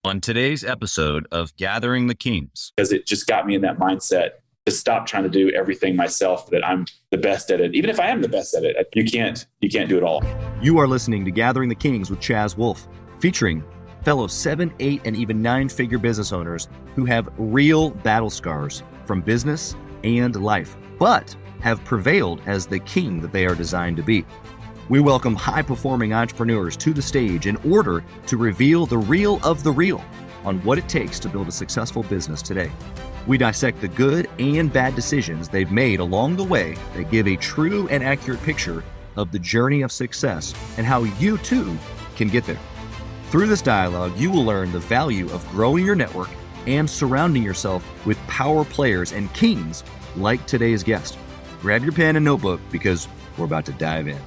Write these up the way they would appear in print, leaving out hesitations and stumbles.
On today's episode of Gathering the Kings. Because it just got me in that mindset to stop trying to do everything myself, that I'm the best at it. Even if I am the best at it, you can't do it all. You are listening to Gathering the Kings with Chaz Wolfe, featuring fellow 7, 8, and even 9-figure business owners who have real battle scars from business and life, but have prevailed as the king that they are designed to be. We welcome high-performing entrepreneurs to the stage in order to reveal the real of the real on what it takes to build a successful business today. We dissect the good and bad decisions they've made along the way that give a true and accurate picture of the journey of success and how you too can get there. Through this dialogue, you will learn the value of growing your network and surrounding yourself with power players and kings like today's guest. Grab your pen and notebook because we're about to dive in.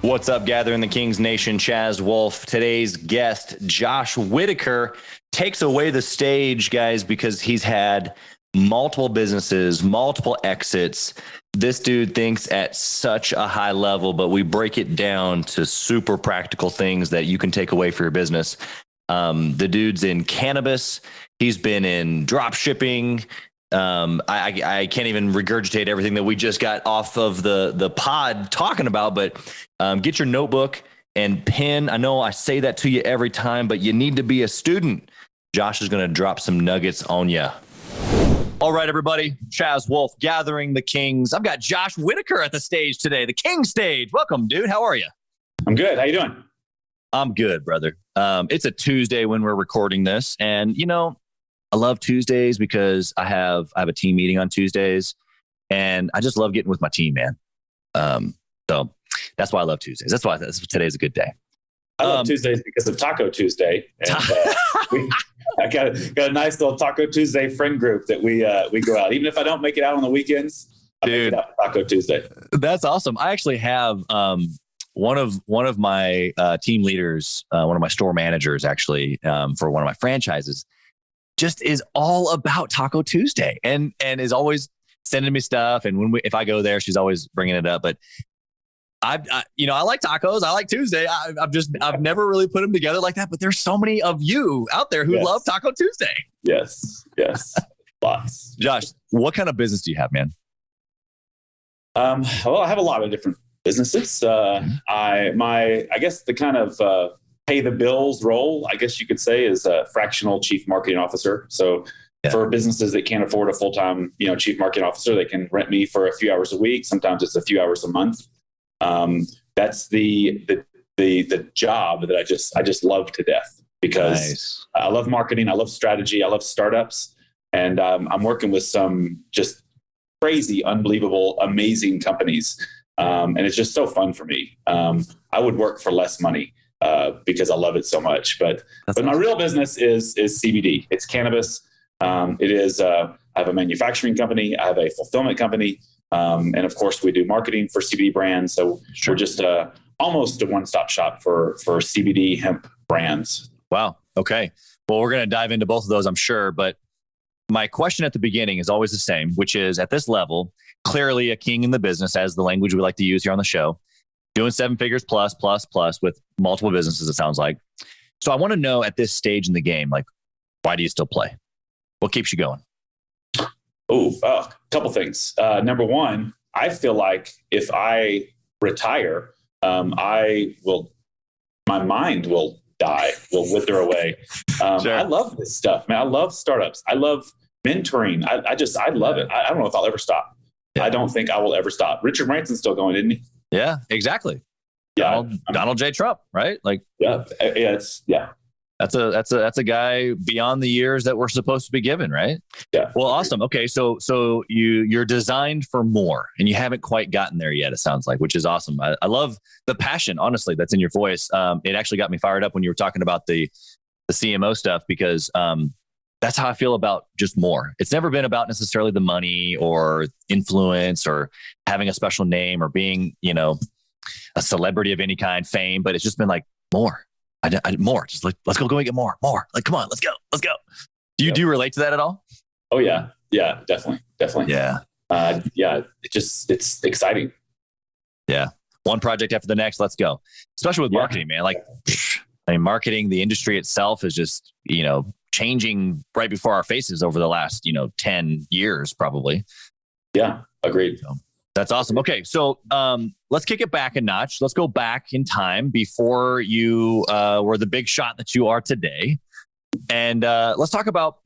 What's up, Gathering the Kings Nation? Chaz Wolfe. Today's guest, Josh Whitaker, takes away the stage, guys, because he's had multiple businesses, multiple exits. This dude thinks at such a high level, but we break it down to super practical things that you can take away for your business. The dude's in cannabis. He's been in drop shipping. I can't even regurgitate everything that we just got off of the pod talking about, but get your notebook and pen. I know I say that to you every time, but you need to be a student. Josh is going to drop some nuggets on you. All right, everybody. Chaz Wolfe, Gathering the Kings. I've got Josh Whitaker at the stage today, the King stage. Welcome, dude. How are you? I'm good. How you doing? I'm good, brother. It's a Tuesday when we're recording this, and I love Tuesdays because I have a team meeting on Tuesdays, and I just love getting with my team, man. So that's why I love Tuesdays. That's why today's a good day. I love Tuesdays because of Taco Tuesday. And, I got a nice little Taco Tuesday friend group that we go out. Even if I don't make it out on the weekends, I make it out for Taco Tuesday. That's awesome. I actually have one of my team leaders, one of my store managers, actually for one of my franchises, just is all about Taco Tuesday and is always sending me stuff. And if I go there, she's always bringing it up. But I like tacos. I like Tuesday. I've never really put them together like that. But there's so many of you out there who love Taco Tuesday. Yes, lots. Josh, what kind of business do you have, man? Well, I have a lot of different businesses. I guess the kind of pay the bills role, I guess you could say, is a fractional chief marketing officer. So for businesses that can't afford a full-time, chief marketing officer, they can rent me for a few hours a week. Sometimes it's a few hours a month. That's the job that I just love to death because I love marketing. I love strategy. I love startups. And I'm working with some just crazy, unbelievable, amazing companies. And it's just so fun for me. I would work for less money because I love it so much. But my real business is CBD. It's cannabis. It is. I have a manufacturing company. I have a fulfillment company. And of course, we do marketing for CBD brands. So we're just almost a one-stop shop for CBD hemp brands. Wow. Okay. Well, we're going to dive into both of those, I'm sure. But my question at the beginning is always the same, which is at this level, clearly a king in the business, as the language we like to use here on the show, doing 7 figures plus with multiple businesses, it sounds like. So I want to know at this stage in the game, like, why do you still play? What keeps you going? A couple things. Number one, I feel like if I retire, my mind will die, will wither away. Sure. I love this stuff, man. I love startups. I love mentoring. I love it. I don't know if I'll ever stop. Yeah. I don't think I will ever stop. Richard Branson's still going, isn't he? Yeah, exactly. Yeah, Donald J. Trump, right? Like, That's a guy beyond the years that we're supposed to be given, right? Yeah. Well, awesome. Okay, so you're designed for more, and you haven't quite gotten there yet. It sounds like, which is awesome. I love the passion, honestly, that's in your voice. It actually got me fired up when you were talking about the CMO stuff because that's how I feel about just more. It's never been about necessarily the money or influence or having a special name or being, a celebrity of any kind, fame, but it's just been like more. More. Just like, let's go and get more. Like, come on, let's go. Do you relate to that at all? Oh yeah. Yeah, definitely. Yeah. It's exciting. Yeah. One project after the next. Let's go. Especially with marketing, man. Like I mean, marketing, the industry itself is just, changing right before our faces over the last, 10 years, probably. Yeah, agreed. So, that's awesome. Okay. So let's kick it back a notch. Let's go back in time before you were the big shot that you are today. And let's talk about,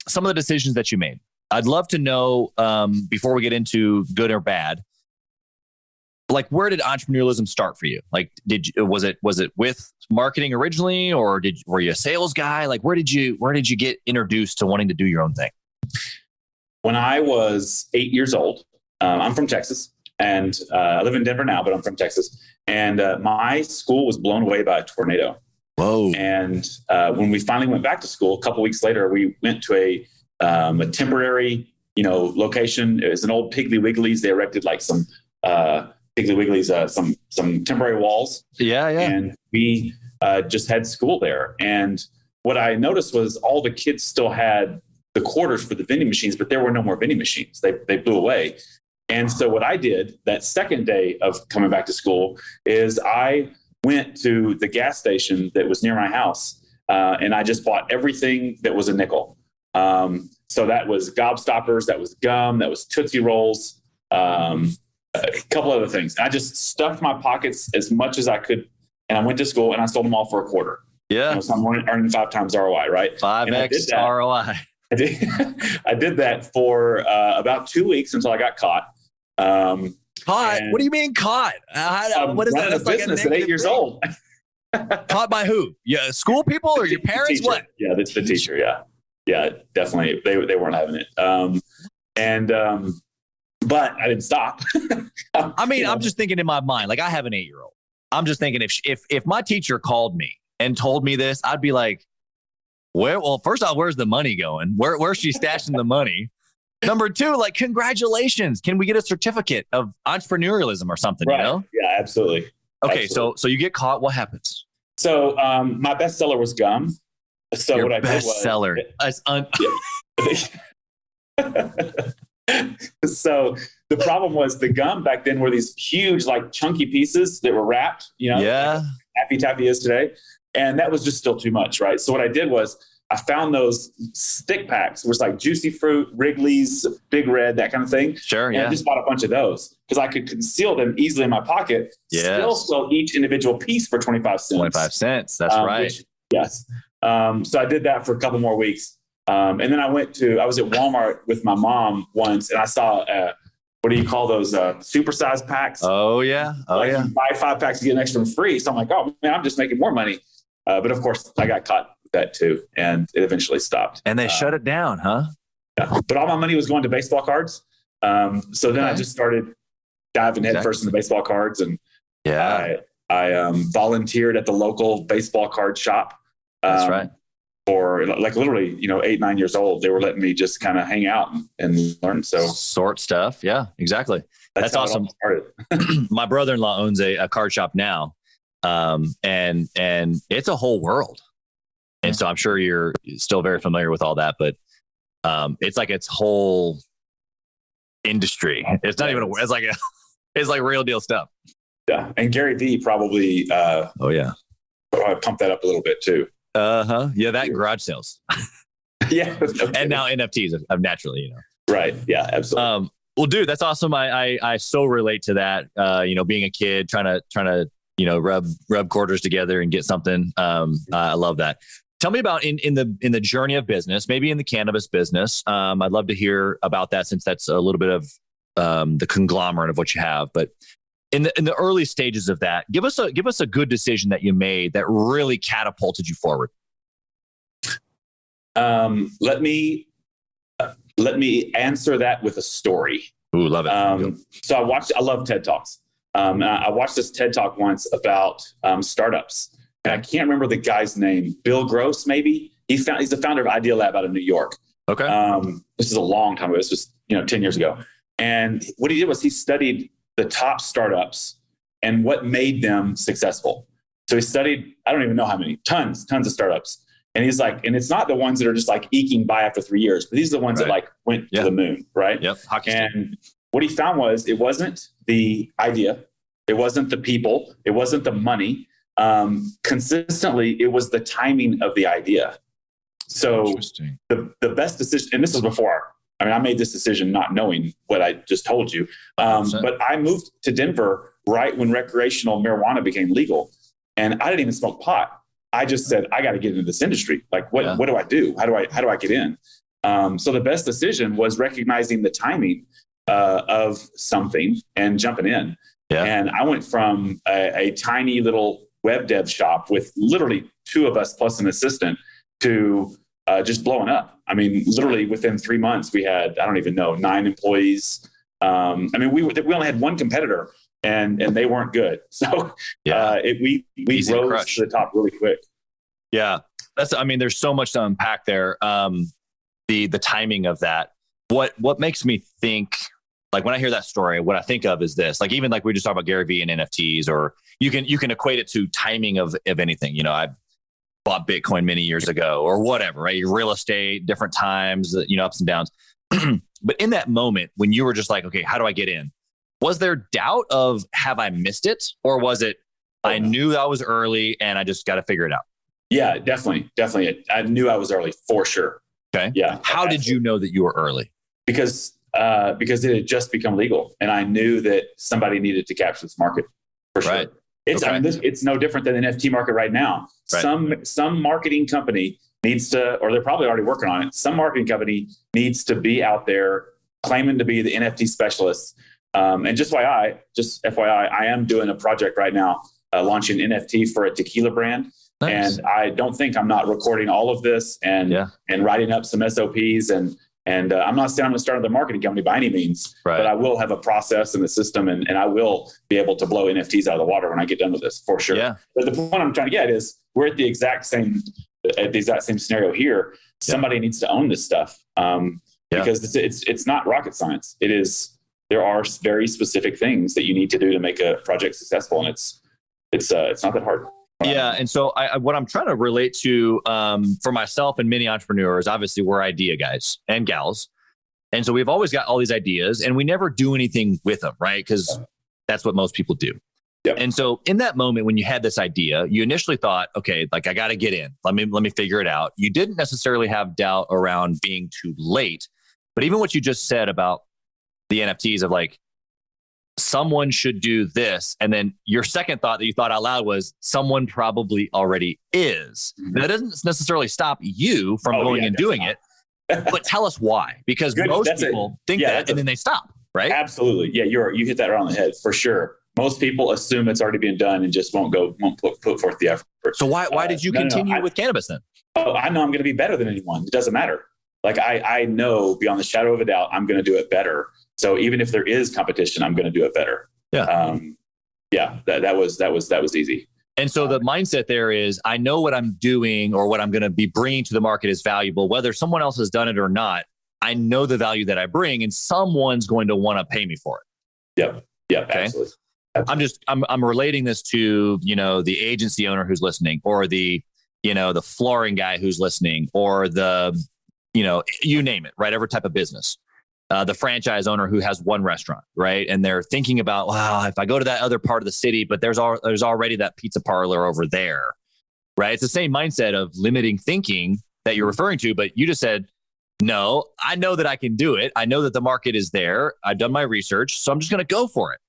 some of the decisions that you made. I'd love to know, before we get into good or bad, like, where did entrepreneurialism start for you? Like, was it with marketing originally, or were you a sales guy? Like, where did you get introduced to wanting to do your own thing? When I was 8 years old, I'm from Texas, and I live in Denver now, but I'm from Texas. And my school was blown away by a tornado. Whoa! And when we finally went back to school, a couple of weeks later, we went to a temporary, location. It was an old Piggly Wiggly's. They erected like some Piggly Wiggly's, some temporary walls. Yeah. And we just had school there. And what I noticed was all the kids still had the quarters for the vending machines, but there were no more vending machines. They blew away. And so what I did that second day of coming back to school is I went to the gas station that was near my house, and I just bought everything that was a nickel. So that was Gobstoppers, that was gum, that was Tootsie Rolls, a couple other things. And I just stuffed my pockets as much as I could, and I went to school and I sold them all for a quarter. Yeah. So I'm earning 5 times ROI, right? 5x ROI. I did that for about 2 weeks until I got caught. Caught? What do you mean caught? What is that? That's like business at 8 years old. Caught by who? Yeah, school people or your parents? What? Yeah, that's the teacher. Yeah, definitely. They weren't having it. But I didn't stop. I mean, I'm just thinking in my mind, like, I have an 8-year-old. I'm just thinking if my teacher called me and told me this, I'd be like, well, first off, where's the money going? Where's she stashing the money? Number 2, like, congratulations. Can we get a certificate of entrepreneurialism or something? Right. Yeah, absolutely. Okay. Absolutely. So you get caught. What happens? So my bestseller was gum. So Your what I did was bestseller. So the problem was the gum back then were these huge, like, chunky pieces that were wrapped, Yeah. like Happy Taffy is today. And that was just still too much, right? So what I did was I found those stick packs, which was like Juicy Fruit, Wrigley's, Big Red, that kind of thing. Sure, and yeah. I just bought a bunch of those because I could conceal them easily in my pocket. Yes. Still sell each individual piece for 25 cents. 25 cents. That's right. Yes. So I did that for a couple more weeks. And then I was at Walmart with my mom once, and I saw, what do you call those? Supersized packs. Oh, yeah. You buy 5 packs to get an extra free. So I'm like, oh man, I'm just making more money. But of course I got caught with that too. And it eventually stopped. And they shut it down, huh? Yeah. But all my money was going to baseball cards. So then I just started diving headfirst into baseball cards. And I volunteered at the local baseball card shop. That's right. For like literally, 8, 9 years old, they were letting me just kind of hang out and learn. So sort stuff. Yeah, exactly. That's awesome. My brother-in-law owns a card shop now. And it's a whole world. And so I'm sure you're still very familiar with all that, but it's like its whole industry. It's not even it's like real deal stuff. Yeah. And Gary Vee probably probably pumped that up a little bit too. Yeah, that and garage sales. Yeah. Okay. And now NFTs of naturally, Right. Yeah, absolutely. Well, dude, that's awesome. I so relate to that. Being a kid, trying to rub quarters together and get something. I love that. Tell me about in the journey of business, maybe in the cannabis business. I'd love to hear about that, since that's a little bit of the conglomerate of what you have. But in the early stages of that, give us a good decision that you made that really catapulted you forward. Let me answer that with a story. Ooh, love it. So I love TED Talks. I watched this TED Talk once about startups. And I can't remember the guy's name. Bill Gross, maybe. He's the founder of Idea Lab out of New York. Okay. This is a long time ago. This was 10 years ago. And what he did was he studied the top startups and what made them successful. So he studied, I don't even know how many, tons of startups. And he's like, and it's not the ones that are just like eking by after 3 years, but these are the ones that like went to the moon, right? Yep. And what he found was it wasn't the idea, it wasn't the people, it wasn't the money. consistently, it was the timing of the idea. So the best decision, and this was before, I made this decision not knowing what I just told you. But I moved to Denver right when recreational marijuana became legal. And I didn't even smoke pot. I just said, I got to get into this industry. Like, what do I do? How do I get in? So the best decision was recognizing the timing of something and jumping in. Yeah. And I went from a tiny little web dev shop with literally 2 of us plus an assistant to just blowing up. Literally within 3 months, we had, I don't even know, 9 employees. We only had 1 competitor, and they weren't good. So we rose to the top really quick. Yeah, there's so much to unpack there. The timing of that. What makes me think, like when I hear that story, what I think of is this. Like even like we just talked about Gary Vee and NFTs, or you can equate it to timing of anything. I bought Bitcoin many years ago or whatever, right? Your real estate, different times, ups and downs. But in that moment when you were just like, okay, how do I get in? Was there doubt of, have I missed it? Or was it, I knew I was early and I just got to figure it out? Yeah, definitely. I knew I was early for sure. Okay. Yeah. How did you know that you were early? Because it had just become legal and I knew that somebody needed to capture this market for sure. Right. It's no different than the NFT market right now. Right. Some marketing company needs to, or they're probably already working on it. Some marketing company needs to be out there claiming to be the NFT specialist. And just FYI, I am doing a project right now, launching an NFT for a tequila brand. Nice. And I don't think I'm not recording all of this and writing up some SOPs and I'm not saying I'm going to start another marketing company by any means, but I will have a process and a system and I will be able to blow NFTs out of the water when I get done with this for sure. Yeah. But the point I'm trying to get is we're at the exact same scenario here. Somebody needs to own this stuff because it's not rocket science. It is. There are very specific things that you need to do to make a project successful, and it's not that hard. Yeah, and so what I'm trying to relate to for myself and many entrepreneurs, obviously we're idea guys and gals, and so we've always got all these ideas, and we never do anything with them, right? Because that's what most people do. Yep. And so in that moment when you had this idea, you initially thought, okay, like I got to get in. Let me figure it out. You didn't necessarily have doubt around being too late, but even what you just said about the NFTs of like, someone should do this. And then your second thought that you thought out loud was someone probably already is. Mm-hmm. Now, that doesn't necessarily stop you from going and doing it, but tell us why, because most people think that and then they stop, right? Absolutely. Yeah. You hit that right on the head for sure. Most people assume it's already been done and just won't put forth the effort. So why did you continue with cannabis then? Oh, I know I'm going to be better than anyone. It doesn't matter. Like I know beyond the shadow of a doubt, I'm going to do it better. So even if there is competition, I'm going to do it better. Yeah. That was easy. And so the mindset there is, I know what I'm doing or what I'm going to be bringing to the market is valuable, whether someone else has done it or not. I know the value that I bring and someone's going to want to pay me for it. Yep. Okay? Absolutely. I'm relating this to, the agency owner who's listening, or the flooring guy who's listening, or the, you name it, right? Every type of business. The franchise owner who has one restaurant, right? And they're thinking about, wow, if I go to that other part of the city, but there's already that pizza parlor over there, right? It's the same mindset of limiting thinking that you're referring to, but you just said, no, I know that I can do it. I know that the market is there. I've done my research, so I'm just going to go for it.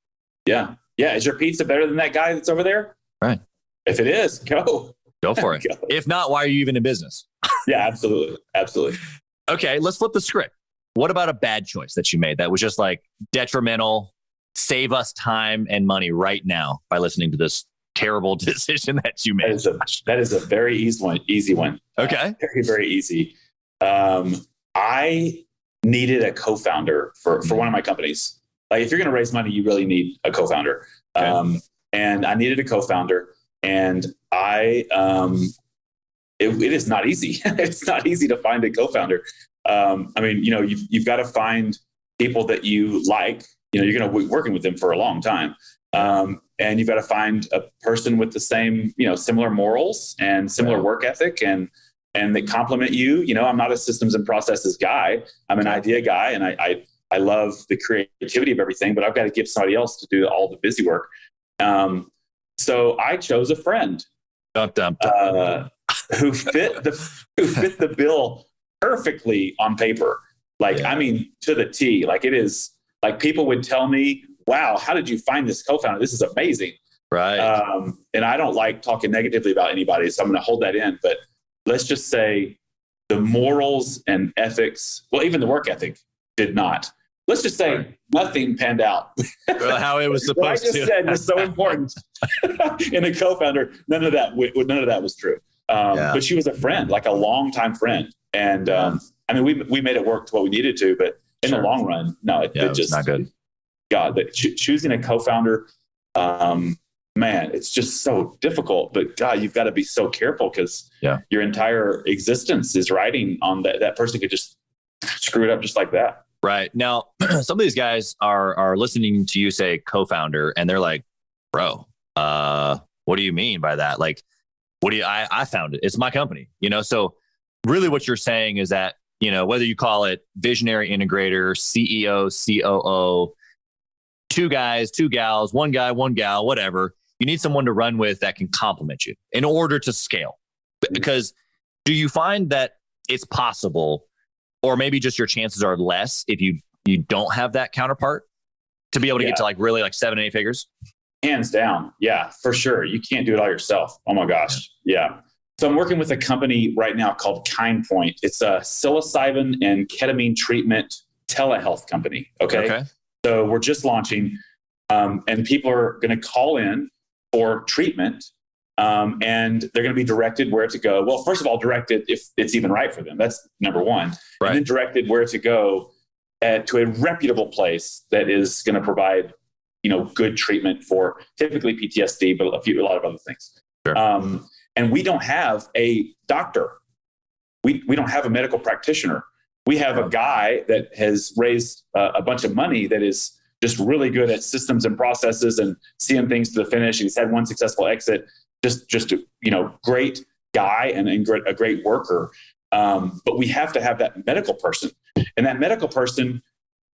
Yeah. Yeah. Is your pizza better than that guy that's over there? Right. If it is, go for it. If not, why are you even in business? Yeah, absolutely. Absolutely. Okay. Let's flip the script. What about a bad choice that you made that was just like detrimental, save us time and money right now by listening to this terrible decision that you made? That is a very easy one. Okay. Very, very easy. I needed a co-founder for one of my companies. Like if you're going to raise money, you really need a co-founder. Okay. And I needed a co-founder, and it is not easy. It's not easy to find a co-founder. You've got to find people that you like, you're going to be working with them for a long time. And you've got to find a person with the same, similar morals and similar work ethic and they complement you. I'm not a systems and processes guy. I'm an idea guy, and I love the creativity of everything, but I've got to give somebody else to do all the busy work. So I chose a friend who fit the bill perfectly on paper. Like, I mean, to the T. Like, it is like people would tell me, wow, how did you find this co-founder? This is amazing. Right. And I don't like talking negatively about anybody, so I'm going to hold that in. But let's just say the morals and ethics, well, even the work ethic did not. Let's just say nothing panned out. How it was supposed to. What I just said was so important. In a co-founder, none of that was true. But she was a friend, like a longtime friend. And I mean, we made it work to what we needed to, but in the long run, no, it just not good. God, but choosing a co-founder, man, it's just so difficult. But God, you've got to be so careful because your entire existence is riding on that. That person could just screw it up just like that. Right. Now, some of these guys are listening to you say co-founder, and they're like, bro, what do you mean by that? Like, I found it. It's my company, So really what you're saying is that, whether you call it visionary integrator, CEO, COO, 2 guys, 2 gals, 1 guy, 1 gal, whatever, you need someone to run with that can complement you in order to scale. Because do you find that it's possible, or maybe just your chances are less if you don't have that counterpart to be able to get to like really like 7 and 8 figures? Hands down. Yeah, for sure. You can't do it all yourself. Oh my gosh. Yeah. So I'm working with a company right now called KindPoint. It's a psilocybin and ketamine treatment telehealth company. Okay. So we're just launching, and people are going to call in for treatment, and they're going to be directed where to go. Well, first of all, directed if it's even right for them. That's number one. Right. And then directed where to go to a reputable place that is going to provide, good treatment for typically PTSD, but a lot of other things. Sure. And we don't have a doctor. We don't have a medical practitioner. We have a guy that has raised a bunch of money that is just really good at systems and processes and seeing things to the finish. He's had 1 successful exit. Just a great guy and a great worker. But we have to have that medical person, and that medical person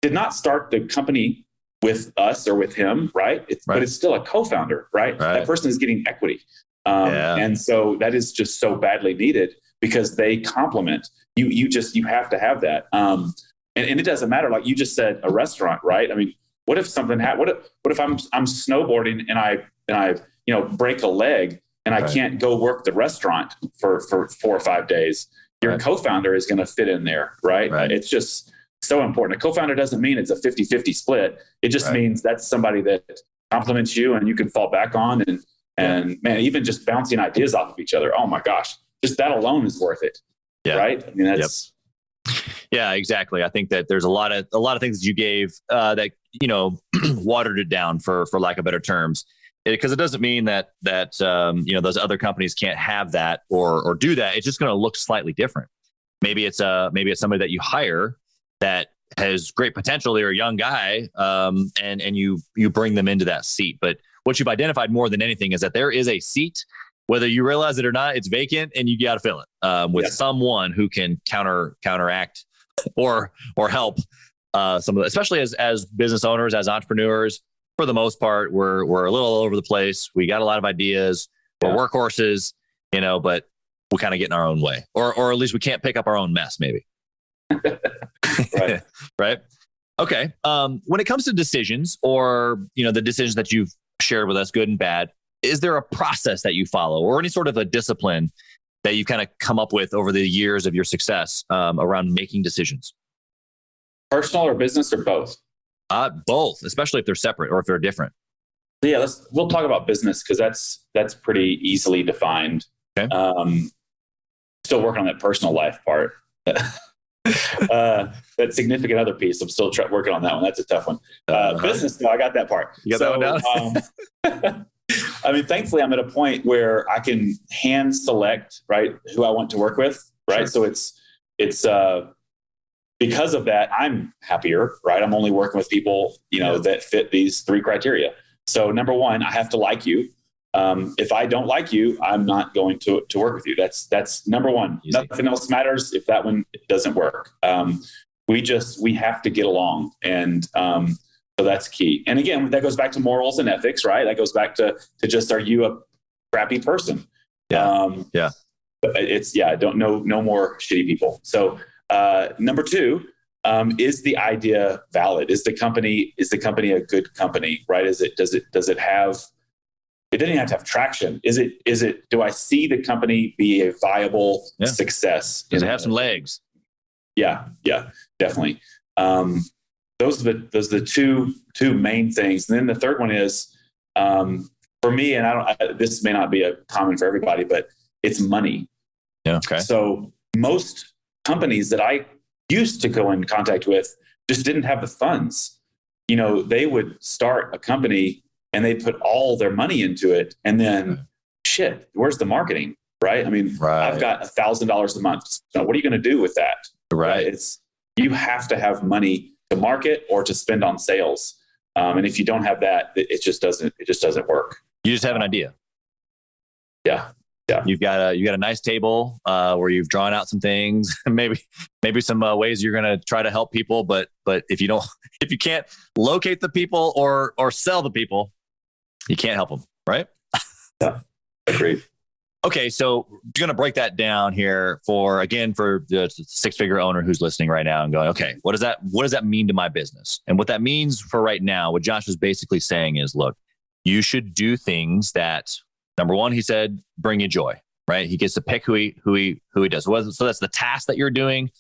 did not start the company with us or with him, right? But it's still a co-founder, right? That person is getting equity. And so that is just so badly needed because they complement you. You have to have that. And it doesn't matter. Like you just said, a restaurant, right? I mean, what if something happened? What if I'm snowboarding and I break a leg and I can't go work the restaurant for 4 or 5 days? Your co-founder is going to fit in there, right? It's just so important. A co-founder doesn't mean it's a 50-50 split. It just means that's somebody that complements you and you can fall back on. And man, even just bouncing ideas off of each other. Oh my gosh, just that alone is worth it. Yeah. Right. I mean, that's. Yeah, exactly. I think that there's a lot of things that you gave that, watered it down for lack of better terms, because it doesn't mean that those other companies can't have that or do that. It's just going to look slightly different. Maybe it's somebody that you hire that has great potential. They're a young guy, and you bring them into that seat. But what you've identified more than anything is that there is a seat, whether you realize it or not, it's vacant, and you got to fill it with someone who can counteract or help some of the, especially as business owners, as entrepreneurs. For the most part, we're a little all over the place. We got a lot of ideas. We're workhorses, but we kind of get in our own way, or at least we can't pick up our own mess, maybe. Right. Okay. When it comes to decisions, or the decisions that you've shared with us, good and bad, is there a process that you follow, or any sort of a discipline that you kind of come up with over the years of your success around making decisions? Personal or business, or both? Both, especially if they're separate or if they're different. Yeah, we'll talk about business because that's pretty easily defined. Okay. Still working on that personal life part. That significant other piece, I'm still working on that one. That's a tough one. Business, though, I got that part. You got that one down? I mean, thankfully, I'm at a point where I can hand select, right, who I want to work with, right? Sure. So it's because of that, I'm happier, right? I'm only working with people, that fit these 3 criteria. So number 1, I have to like you. If I don't like you, I'm not going to work with you. That's number 1. Easy. Nothing else matters if that one doesn't work. We have to get along. And the So that's key. And again, that goes back to morals and ethics, right? That goes back to just, are you a crappy person? Don't know, no more shitty people. So number two, is the idea valid? Is the company a good company, right? Does it have, it doesn't even have to have traction. Do I see the company be a viable success? Does it have some legs? Yeah, definitely. Those are the two main things. And then the third one is, for me, and this may not be a common for everybody, but it's money. Yeah. Okay. So most companies that I used to go in contact with just didn't have the funds. They would start a company and they'd put all their money into it, and then shit, where's the marketing? Right. I mean, I've got $1,000 a month. So what are you going to do with that? Right. You have to have money to market or to spend on sales. And if you don't have that, it just doesn't work. You just have an idea. Yeah. You've got a nice table where you've drawn out some things, maybe some ways you're going to try to help people. But if you can't locate the people or sell the people, you can't help them. Right. Yeah. Agreed. Okay. So we're going to break that down here for the 6-figure owner who's listening right now and going, okay, what does that mean to my business? And what that means for right now, what Josh was basically saying is, look, you should do things that, number one, he said, bring you joy, right? He gets to pick who he does. So that's the task that you're doing,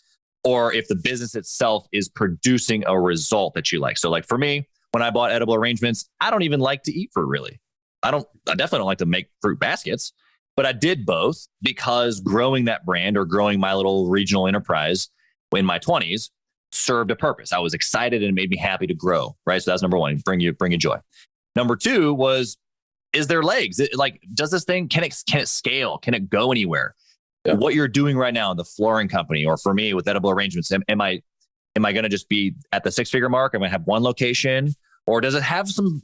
or if the business itself is producing a result that you like. So like for me, when I bought Edible Arrangements, I don't even like to eat fruit really. I definitely don't like to make fruit baskets, but I did both because growing that brand or growing my little regional enterprise in my 20s served a purpose. I was excited and it made me happy to grow, right? So that's number one, bring you joy. Number two was, is there legs? Does this thing, can it scale? Can it go anywhere? Yeah. What you're doing right now in the flooring company, or for me with Edible Arrangements, am I going to just be at the 6-figure mark? Am I have one location, or does it have some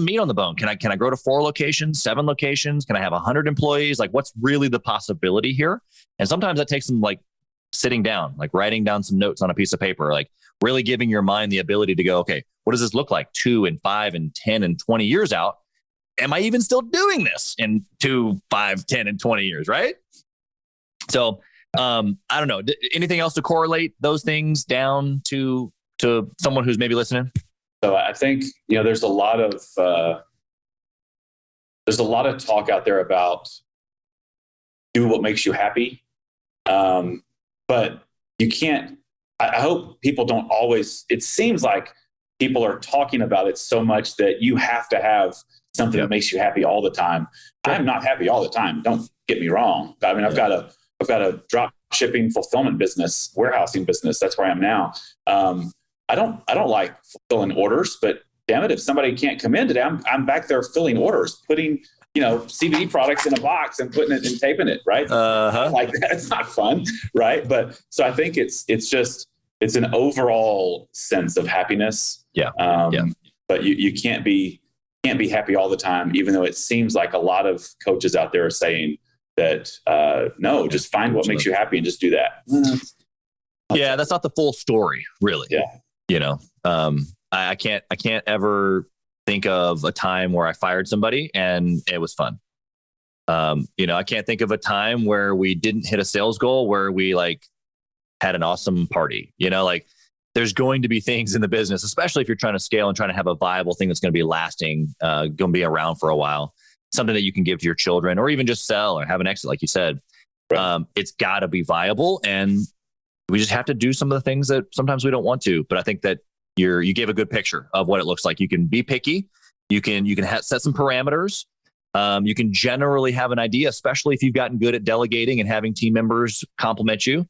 meat on the bone? Can I grow to 4 locations, 7 locations? Can I have 100 employees? Like, what's really the possibility here? And sometimes that takes some sitting down, writing down some notes on a piece of paper, really giving your mind the ability to go, okay, what does this look like 2 and 5 and 10 and 20 years out? Am I even still doing this in 2, 5, 10, and 20 years? Right. So, I don't know. Anything else to correlate those things down to someone who's maybe listening? So I think, there's a lot of talk out there about do what makes you happy. But you can't, I hope people don't always, it seems like people are talking about it so much that you have to have something that makes you happy all the time. I'm not happy all the time. Don't get me wrong. I mean, I've got a drop shipping fulfillment business, warehousing business. That's where I am now. I don't like fulfilling orders, but damn it, if somebody can't come in today, I'm back there filling orders, putting, CBD products in a box and putting it and taping it. Right. Like that. It's not fun. Right. But so I think it's an overall sense of happiness. Yeah. But you can't be happy all the time, even though it seems like a lot of coaches out there are saying that, no, just find what makes you happy and just do that. Yeah. That's not the full story really. Yeah. I can't ever think of a time where I fired somebody and it was fun. I can't think of a time where we didn't hit a sales goal where we had an awesome party, there's going to be things in the business, especially if you're trying to scale and trying to have a viable thing that's going to be lasting, going to be around for a while, something that you can give to your children or even just sell or have an exit, like you said. Right. It's got to be viable. And we just have to do some of the things that sometimes we don't want to. But I think that you gave a good picture of what it looks like. You can be picky. You can set some parameters. You can generally have an idea, especially if you've gotten good at delegating and having team members compliment you.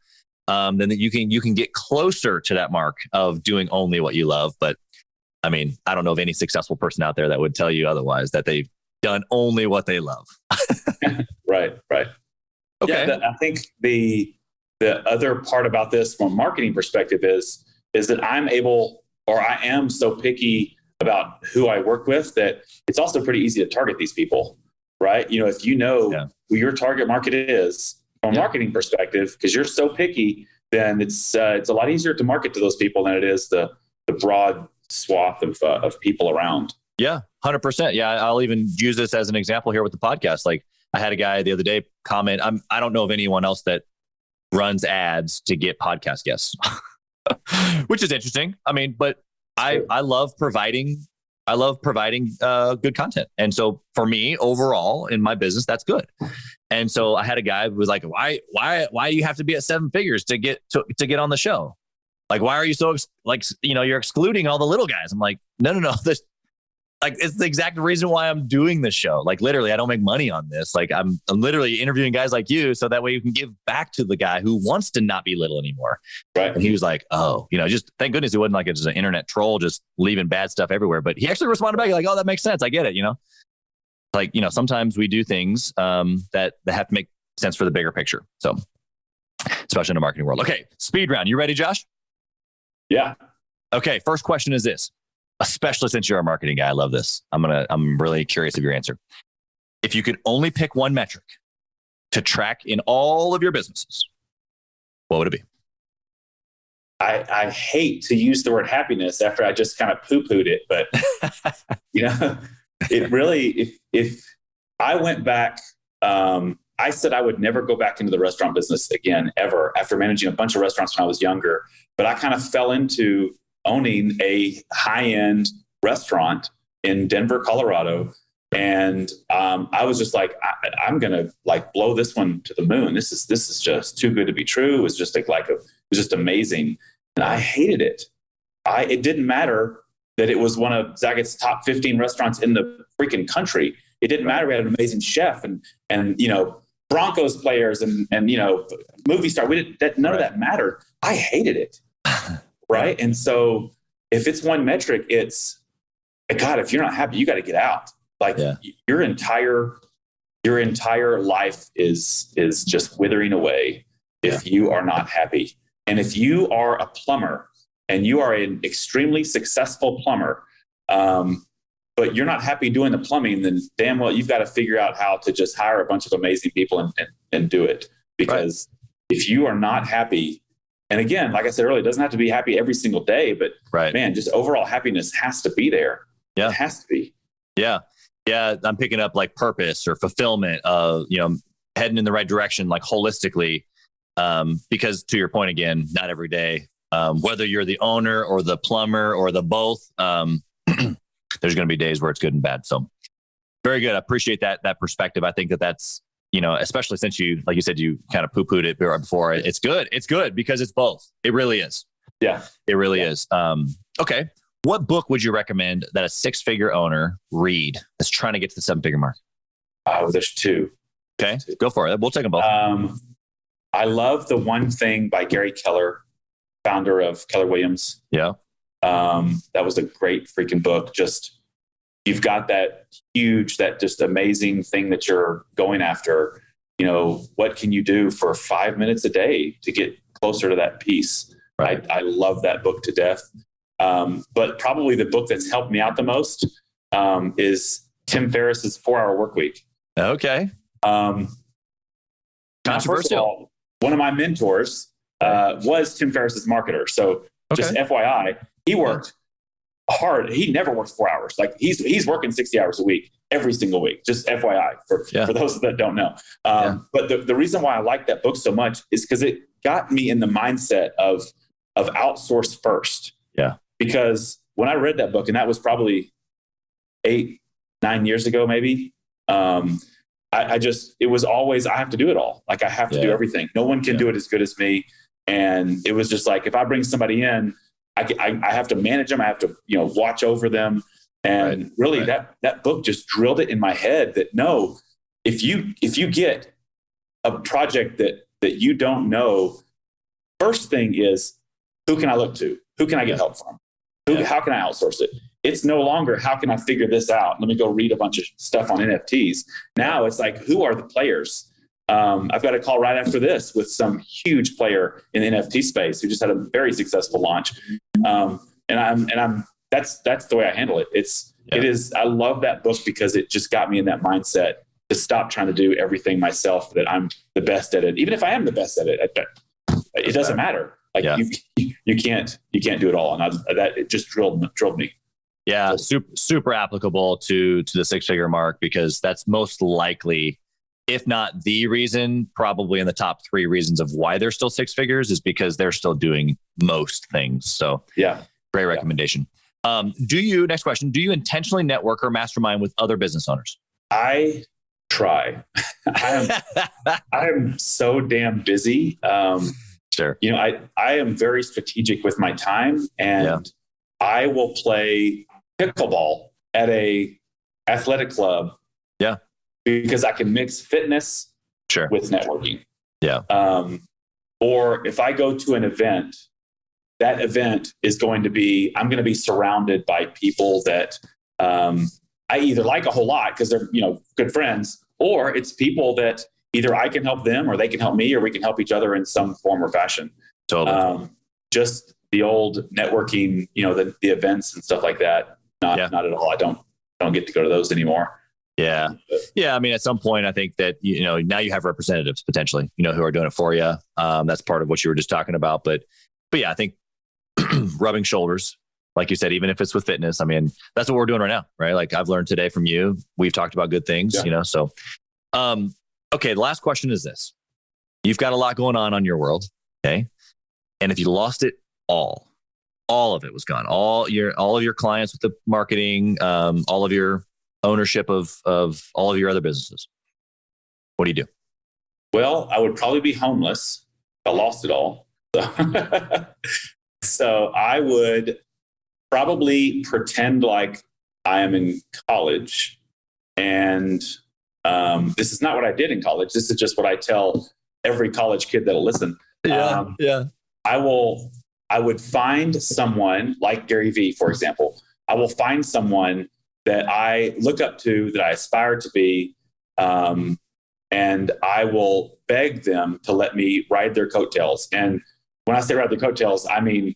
Then that you can get closer to that mark of doing only what you love. But I mean, I don't know of any successful person out there that would tell you otherwise, that they've done only what they love. Right. Okay. Yeah, I think the other part about this from a marketing perspective is that I am so picky about who I work with that it's also pretty easy to target these people, right? If who your target market is from a marketing perspective, because you're so picky, then it's a lot easier to market to those people than it is the broad swath of people around. Yeah, 100%. Yeah, I'll even use this as an example here with the podcast. Like I had a guy the other day comment, I don't know of anyone else that runs ads to get podcast guests, which is interesting. I mean, but I love providing good content. And so for me overall in my business, that's good. And so I had a guy who was like, why do you have to be at 7 figures to get on the show? Like, why are you so you're excluding all the little guys? I'm like, no. It's the exact reason why I'm doing this show. Like literally, I don't make money on this. Like I'm literally interviewing guys like you, so that way you can give back to the guy who wants to not be little anymore. Right. And he was like, oh, just thank goodness he wasn't like just an internet troll, just leaving bad stuff everywhere. But he actually responded back like, oh, that makes sense. I get it. Like, sometimes we do things that have to make sense for the bigger picture. So especially in the marketing world. Okay. Speed round. You ready, Josh? Yeah. Okay. First question is this. Especially since you're a marketing guy, I love this. I'm really curious of your answer. If you could only pick one metric to track in all of your businesses, what would it be? I hate to use the word happiness after I just kind of poo-pooed it, but it really, if I went back, I said I would never go back into the restaurant business again, ever, after managing a bunch of restaurants when I was younger. But I kind of fell into owning a high-end restaurant in Denver, Colorado. And I was just like, I'm going to blow this one to the moon. This is just too good to be true. It was just it was just amazing. And I hated it. It didn't matter that it was one of Zaggett's top 15 restaurants in the freaking country. It didn't matter. We had an amazing chef and Broncos players and movie star. None of that mattered. I hated it. Right. And so if it's one metric, it's, God, if you're not happy, you got to get out. Your entire life is just withering away if you are not happy. And if you are a plumber and you are an extremely successful plumber, but you're not happy doing the plumbing, then damn well, you've got to figure out how to just hire a bunch of amazing people and do it. Because if you are not happy, and again, like I said earlier, it doesn't have to be happy every single day, but man, just overall happiness has to be there. Yeah. It has to be. Yeah. Yeah. I'm picking up like purpose or fulfillment of, heading in the right direction, like holistically. Because to your point again, not every day, whether you're the owner or the plumber or the both, there's going to be days where it's good and bad. So very good. I appreciate that perspective. I think that's, especially since you, like you said, you kind of poo-pooed it before. It's good. It's good because it's both. It really is. Yeah, it really is. Okay. What book would you recommend that a 6-figure owner read that's trying to get to the 7-figure mark? Oh, there's 2. Okay. Go for it. We'll take them both. I love The One Thing by Gary Keller, founder of Keller Williams. Yeah. That was a great freaking book. Just, you've got that just amazing thing that you're going after. What can you do for 5 minutes a day to get closer to that peace? Right. I love that book to death. But probably the book that's helped me out the most is Tim Ferriss's 4-Hour Workweek. Okay. Controversial. One of my mentors was Tim Ferriss's marketer. So just FYI, he worked hard. He never works 4 hours. Like he's working 60 hours a week, every single week. Just FYI for those that don't know. But the reason why I like that book so much is because it got me in the mindset of outsource first. Yeah. Because when I read that book, and that was probably 8-9 years ago, maybe, it was always, I have to do it all. Like I have to do everything. No one can do it as good as me. And it was just like, if I bring somebody in, I have to manage them. I have to, watch over them. And really that book just drilled it in my head that no, if you get a project that you don't know, first thing is, who can I look to? Who can I get help from? How can I outsource it? It's no longer, how can I figure this out? Let me go read a bunch of stuff on NFTs. Now it's like, who are the players? I've got a call right after this with some huge player in the NFT space who just had a very successful launch. That's the way I handle it. It is, I love that book because it just got me in that mindset to stop trying to do everything myself, that I'm the best at it. Even if I am the best at it, it doesn't matter. Like you can't do it all. And it just drilled me. Yeah. Super applicable to the 6-figure mark, because that's most likely, if not the reason, probably in the top 3 reasons of why they're still 6 figures, is because they're still doing most things. So yeah, great recommendation. Next question, do you intentionally network or mastermind with other business owners? I try. I am so damn busy. Sure. I am very strategic with my time, and I will play pickleball at a athletic club. Yeah. Because I can mix fitness with networking. Yeah. Or if I go to an event, that event is I'm going to be surrounded by people that I either like a whole lot because they're, good friends, or it's people that either I can help them or they can help me, or we can help each other in some form or fashion. Totally. Just the old networking, the events and stuff like that. Not at all. I don't get to go to those anymore. Yeah. Yeah. I mean, at some point, I think that, now you have representatives potentially, who are doing it for you. That's part of what you were just talking about. But yeah, I think rubbing shoulders, like you said, even if it's with fitness, I mean, that's what we're doing right now, right? Like I've learned today from you. We've talked about good things, so, okay. The last question is this. You've got a lot going on your world. Okay. And if you lost it all of it was gone, all of your clients with the marketing, all of your ownership of all of your other businesses, what do you do? Well, I would probably be homeless if I lost it all. So I would probably pretend like I am in college. And this is not what I did in college. This is just what I tell every college kid that'll listen. I would find someone like Gary Vee, for example. I will find someone that I look up to, that I aspire to be, and I will beg them to let me ride their coattails. And when I say ride their coattails, I mean,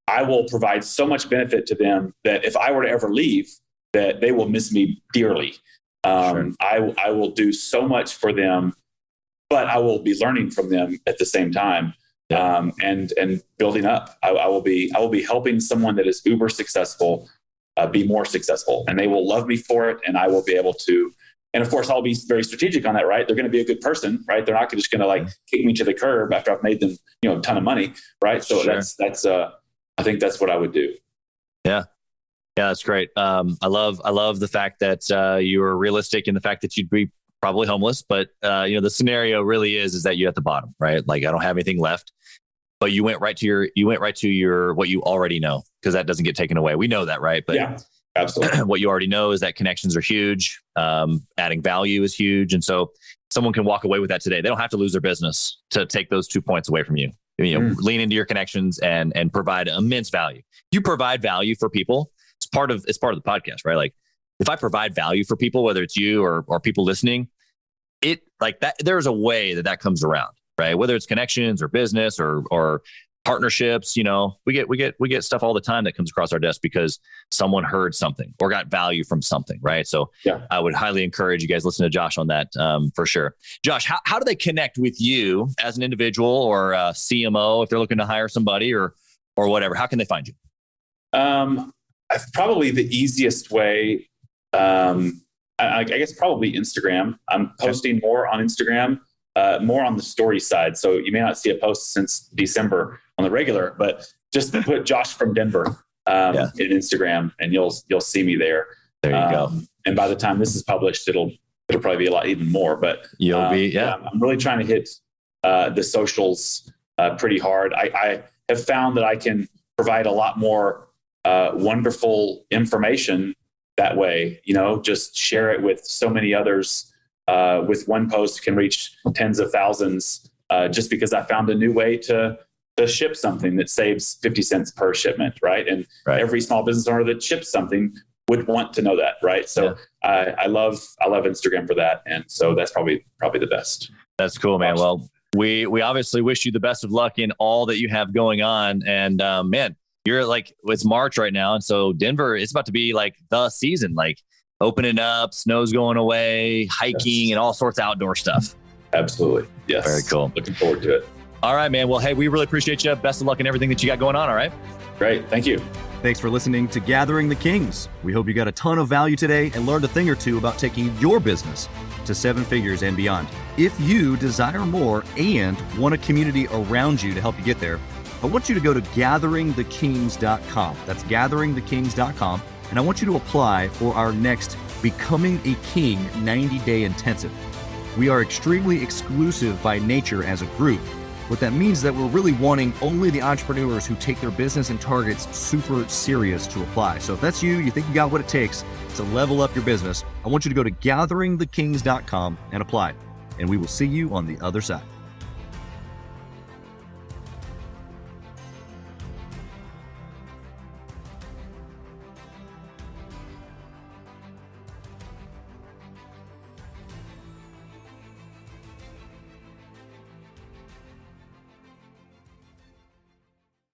I will provide so much benefit to them that if I were to ever leave, that they will miss me dearly. I will do so much for them, but I will be learning from them at the same time, and building up. I will be helping someone that is uber successful be more successful, and they will love me for it. And I will be able to, and of course I'll be very strategic on that, right? They're going to be a good person, right? They're not just going to kick me to the curb after I've made them, a ton of money. Right. So that's I think that's what I would do. Yeah. Yeah. That's great. I love the fact that you were realistic in the fact that you'd be probably homeless, but the scenario really is that you're at the bottom, right? Like I don't have anything left. But you went right to your what you already know, because that doesn't get taken away. We know that, right? But yeah, absolutely. What you already know is that connections are huge. Adding value is huge. And so someone can walk away with that today. They don't have to lose their business to take those 2 points away from you. Lean into your connections and provide immense value. You provide value for people. It's part of the podcast, right? Like if I provide value for people, whether it's you or people listening, there's a way that comes around. Right. Whether it's connections or business or partnerships, we get stuff all the time that comes across our desk because someone heard something or got value from something. Right. So I would highly encourage you guys listen to Josh on that for sure. Josh, how do they connect with you as an individual or a CMO if they're looking to hire somebody or whatever? How can they find you? Probably the easiest way. I guess probably Instagram. I'm posting more on Instagram. More on the story side. So you may not see a post since December on the regular, but just put Josh from Denver in Instagram and you'll see me there. There you go. And by the time this is published, it'll probably be a lot even more, but you'll be, I'm really trying to hit the socials pretty hard. I have found that I can provide a lot more wonderful information that way, just share it with so many others. With one post can reach tens of thousands just because I found a new way to ship something that saves 50 cents per shipment, right? And every small business owner that ships something would want to know that, right? So I love Instagram for that, and so that's probably the best. That's cool, man. Well, we obviously wish you the best of luck in all that you have going on, and man, you're it's March right now, and so Denver, it's about to be like the season, opening up, snow's going away, hiking, and all sorts of outdoor stuff. Absolutely. Yes. Very cool. Looking forward to it. All right, man. Well, hey, we really appreciate you. Best of luck in everything that you got going on. All right. Great. Thank you. Thanks for listening to Gathering the Kings. We hope you got a ton of value today and learned a thing or two about taking your business to 7 figures and beyond. If you desire more and want a community around you to help you get there, I want you to go to gatheringthekings.com. That's gatheringthekings.com. And I want you to apply for our next Becoming a King 90-day intensive. We are extremely exclusive by nature as a group. What that means is that we're really wanting only the entrepreneurs who take their business and targets super serious to apply. So if that's you, you think you got what it takes to level up your business, I want you to go to gatheringthekings.com and apply. And we will see you on the other side.